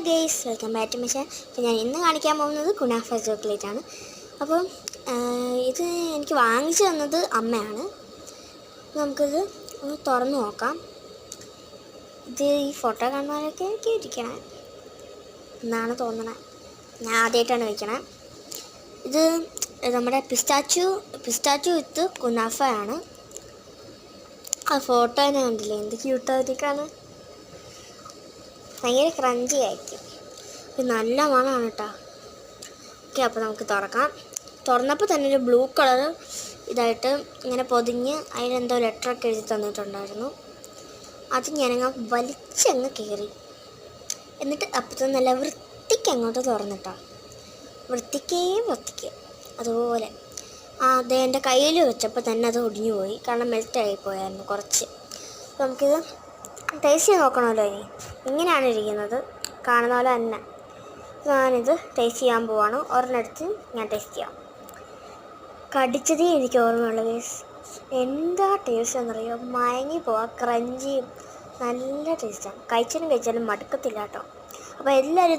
Guys, welcome back to my channel. അപ്പോൾ ഞാൻ ഇന്ന് കാണിക്കാൻ പോകുന്നത് കുനാഫ ചോക്ലേറ്റ് ആണ്. അപ്പം ഇത് എനിക്ക് വാങ്ങിച്ചു തന്നത് അമ്മയാണ്. നമുക്കിത് ഒന്ന് തുറന്ന് നോക്കാം. ഇത് ഈ ഫോട്ടോ കാണുന്നവരൊക്കെ എനിക്ക് ഇരിക്കണം എന്നാണ് തോന്നണത്. ഞാൻ ആദ്യമായിട്ടാണ് വയ്ക്കണേ. ഇത് നമ്മുടെ പിസ്റ്റാച്ചു വിത്ത് കുനാഫയാണ്. ആ ഫോട്ടോ തന്നെ കണ്ടില്ലേ, എന്ത് ക്യൂട്ടായിരിക്കാണ്. ഭയങ്കര ക്രഞ്ചി ആയിരിക്കും. നല്ല മണമാണ് കേട്ടോ. ഓക്കെ, അപ്പോൾ നമുക്ക് തുറന്നപ്പോൾ തന്നെ ഒരു ബ്ലൂ കളർ ഇതായിട്ട് ഇങ്ങനെ പൊതിഞ്ഞ് അതിലെന്തോ ലെറ്ററൊക്കെ എഴുതി തന്നിട്ടുണ്ടായിരുന്നു. അത് ഞാനങ്ങ് വലിച്ചങ്ങ് കയറി. എന്നിട്ട് അപ്പത്തെ നല്ല വൃത്തിക്ക് അങ്ങോട്ട് തുറന്നിട്ടോ. വൃത്തിക്ക് അതുപോലെ അത് എൻ്റെ കയ്യിൽ വെച്ചപ്പോൾ തന്നെ അത് ഒടിഞ്ഞു പോയി, കാരണം മെൽറ്റായി പോയായിരുന്നു കുറച്ച്. അപ്പോൾ നമുക്കിത് ടേസ്റ്റ് നോക്കണമല്ലോ. ഇങ്ങനെയാണ് ഇരിക്കുന്നത്, കാണുന്ന പോലെ തന്നെ. ഞാനിത് ടേസ്റ്റ് ചെയ്യാൻ പോവാണ്. ഒരെണ്ണെടുത്ത് ഞാൻ ടേസ്റ്റ് ചെയ്യാം. കടിച്ചതേ എനിക്ക് ഓർമ്മയുള്ളൂ ഗൈസ്. എന്താ ടേസ്റ്റ് എന്നറിയോ, മയങ്ങി പോവാ. ക്രഞ്ചിയും നല്ല ടേസ്റ്റാണ്. കഴിച്ചാലും മടുക്കത്തില്ല കേട്ടോ. അപ്പോൾ എല്ലാവരും